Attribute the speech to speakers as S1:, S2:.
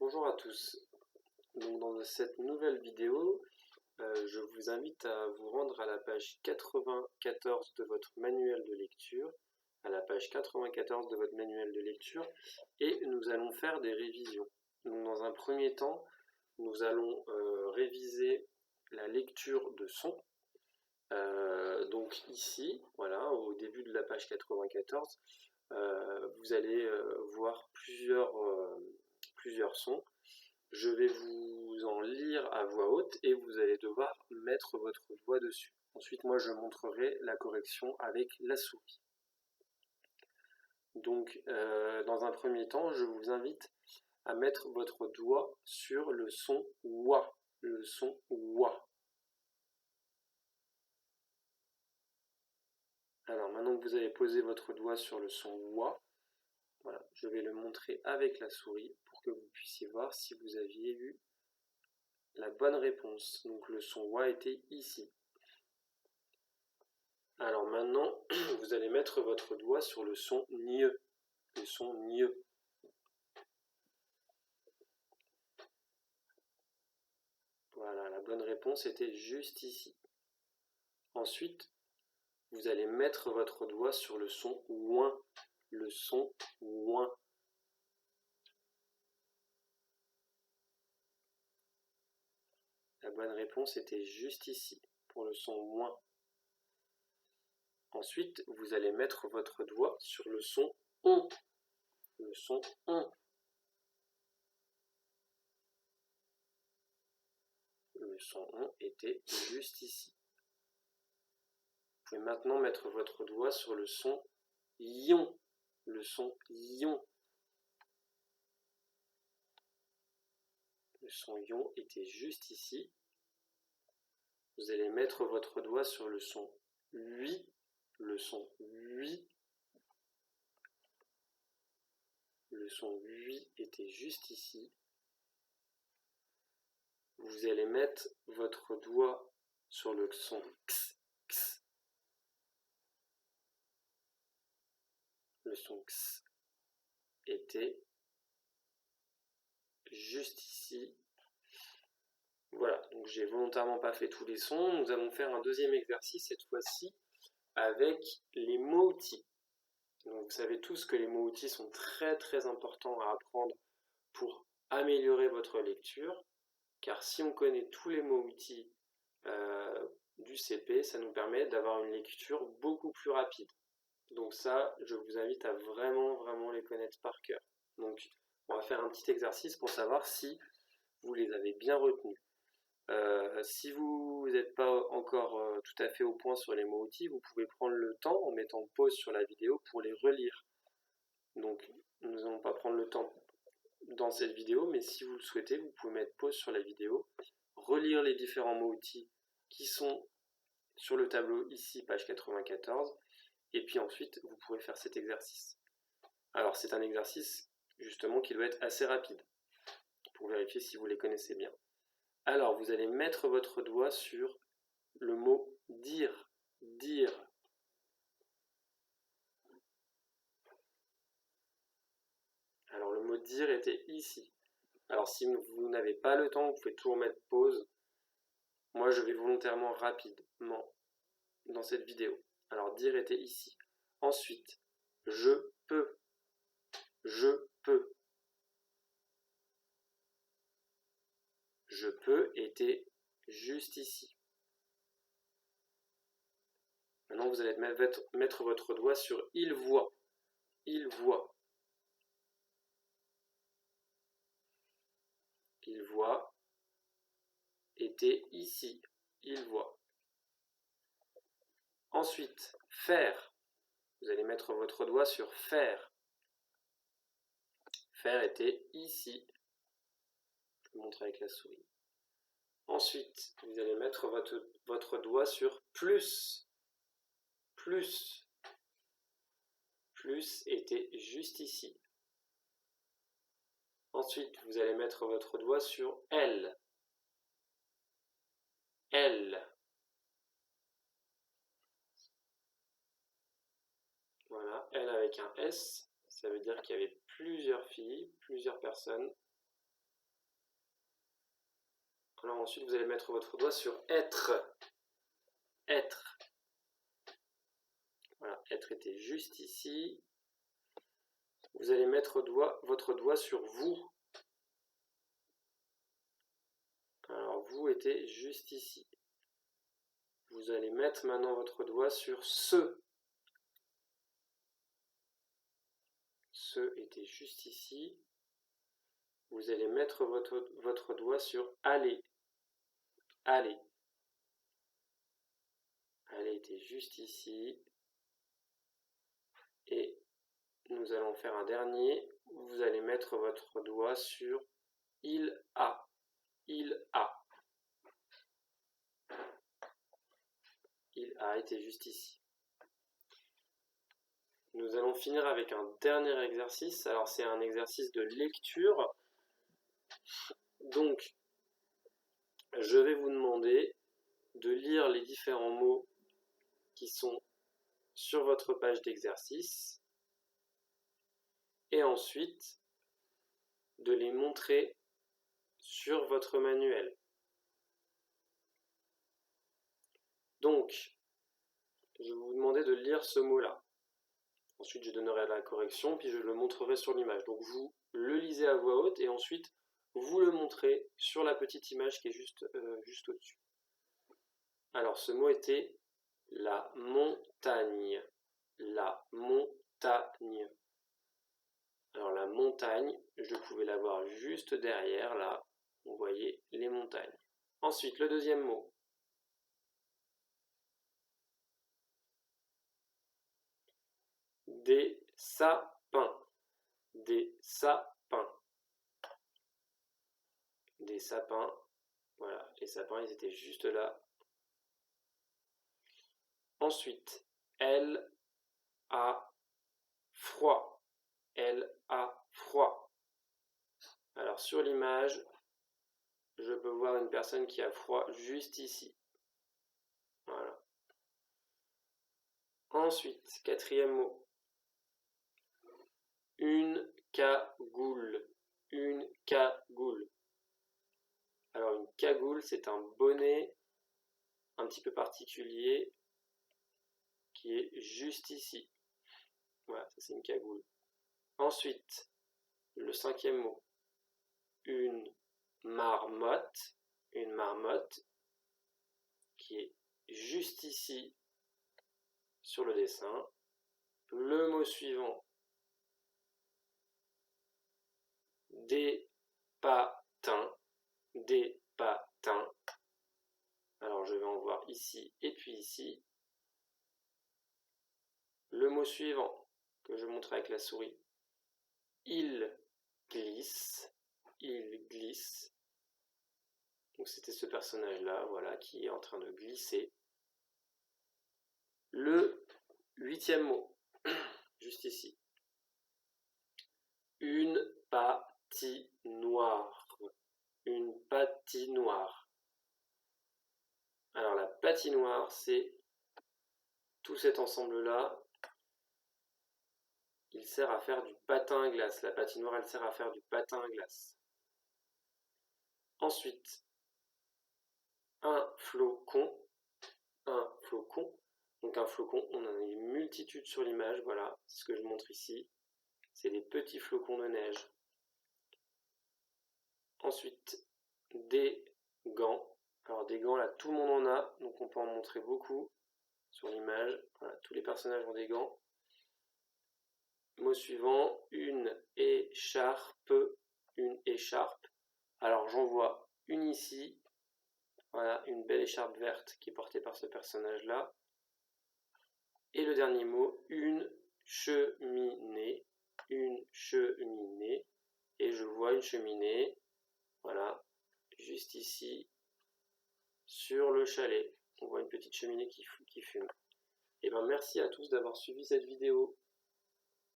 S1: Bonjour à tous. Donc dans cette nouvelle vidéo, je vous invite à vous rendre à la page 94 de votre manuel de lecture, et nous allons faire des révisions. Donc dans un premier temps, nous allons réviser la lecture de son. Donc ici, voilà, au début de la page 94, vous allez voir plusieurs sons. Je vais vous en lire à voix haute et vous allez devoir mettre votre doigt dessus. Ensuite, moi, je montrerai la correction avec la souris. Donc, dans un premier temps, je vous invite à mettre votre doigt sur le son wa, le son wa. Alors, maintenant que vous avez posé votre doigt sur le son wa, voilà, je vais le montrer avec la souris pour que vous puissiez voir si vous aviez eu la bonne réponse. Donc, le son wa était ici. Alors maintenant, vous allez mettre votre doigt sur le son nye, le son nye. Voilà, la bonne réponse était juste ici. Ensuite, vous allez mettre votre doigt sur le son ouin, le son ouin. La bonne réponse était juste ici, pour le son ouin. Ensuite, vous allez mettre votre doigt sur le son on, le son on. Le son on était juste ici. Vous pouvez maintenant mettre votre doigt sur le son ion, le son ion. Le son ion était juste ici. Vous allez mettre votre doigt sur le son ui, le son ui. Le son ui était juste ici. Vous allez mettre votre doigt sur le son x, x. Le son x était juste ici. Voilà, donc j'ai volontairement pas fait tous les sons. Nous allons faire un deuxième exercice cette fois-ci avec les mots-outils. Donc vous savez tous que les mots-outils sont très très importants à apprendre pour améliorer votre lecture, car si on connaît tous les mots-outils du CP, ça nous permet d'avoir une lecture beaucoup plus rapide. Donc ça, je vous invite à vraiment les connaître par cœur. Donc on va faire un petit exercice pour savoir si vous les avez bien retenus. Si vous n'êtes pas encore tout à fait au point sur les mots-outils, vous pouvez prendre le temps en mettant pause sur la vidéo pour les relire. Donc nous n'allons pas prendre le temps dans cette vidéo, mais si vous le souhaitez, vous pouvez mettre pause sur la vidéo, relire les différents mots-outils qui sont sur le tableau ici, page 94, et puis ensuite vous pourrez faire cet exercice. Alors c'est un exercice justement qui doit être assez rapide pour vérifier si vous les connaissez bien. Alors vous allez mettre votre doigt sur le mot dire, dire. Alors le mot dire était ici. Alors si vous n'avez pas le temps, vous pouvez toujours mettre pause. Moi je vais volontairement rapidement dans cette vidéo. Alors dire était ici. Ensuite, je peux. Je peux. Je peux était juste ici. Maintenant vous allez mettre votre doigt sur il voit. Il voit. Il voit était ici. Il voit. Ensuite, faire. Vous allez mettre votre doigt sur faire. Faire était ici. Je vous montre avec la souris. Ensuite, vous allez mettre votre doigt sur plus. Plus. Plus était juste ici. Ensuite, vous allez mettre votre doigt sur elle. Elle. Voilà, elle avec un S, ça veut dire qu'il y avait plusieurs filles, plusieurs personnes. Alors ensuite, vous allez mettre votre doigt sur être. Être. Voilà, être était juste ici. Vous allez mettre votre doigt sur vous. Alors vous était juste ici. Vous allez mettre maintenant votre doigt sur ce. Ce était juste ici. Vous allez mettre votre doigt sur aller. Aller. Aller était juste ici. Et nous allons faire un dernier. Vous allez mettre votre doigt sur il a. Il a. Il a été juste ici. Nous allons finir avec un dernier exercice. Alors c'est un exercice de lecture. Donc, je vais vous demander de lire les différents mots qui sont sur votre page d'exercice et ensuite de les montrer sur votre manuel. Donc, je vais vous demander de lire ce mot-là. Ensuite, je donnerai la correction, puis je le montrerai sur l'image. Donc, vous le lisez à voix haute et ensuite, vous le montrez sur la petite image qui est juste au-dessus. Alors, ce mot était la montagne. La montagne. Alors, la montagne, je pouvais la voir juste derrière, là. Vous voyez les montagnes. Ensuite, le deuxième mot. Des sapins. Des sapins. Des sapins. Voilà, les sapins, ils étaient juste là. Ensuite, elle a froid. Elle a froid. Alors, sur l'image, je peux voir une personne qui a froid juste ici. Voilà. Ensuite, quatrième mot. Une cagoule. Une cagoule. Alors une cagoule, c'est un bonnet un petit peu particulier qui est juste ici. Voilà, ça c'est une cagoule. Ensuite, le cinquième mot. Une marmotte. Une marmotte qui est juste ici sur le dessin. Le mot suivant. Des patins. Des patins. Alors je vais en voir ici et puis ici. Le mot suivant que je montre avec la souris. Il glisse. Il glisse. Donc c'était ce personnage-là, voilà, qui est en train de glisser. Le huitième mot, juste ici. Une patinoire. Une patinoire. Alors la patinoire, c'est tout cet ensemble-là. Il sert à faire du patin à glace. La patinoire, elle sert à faire du patin à glace. Ensuite, un flocon. Un flocon. Donc un flocon, on en a une multitude sur l'image. Voilà, c'est ce que je montre ici. C'est des petits flocons de neige. Ensuite, des gants. Alors des gants, là, tout le monde en a. Donc on peut en montrer beaucoup sur l'image. Voilà, tous les personnages ont des gants. Mot suivant, une écharpe. Une écharpe. Alors j'en vois une ici. Voilà, une belle écharpe verte qui est portée par ce personnage-là. Et le dernier mot, une cheminée. Une cheminée. Et je vois une cheminée. Voilà, juste ici, sur le chalet. On voit une petite cheminée qui fume. Et bien merci à tous d'avoir suivi cette vidéo.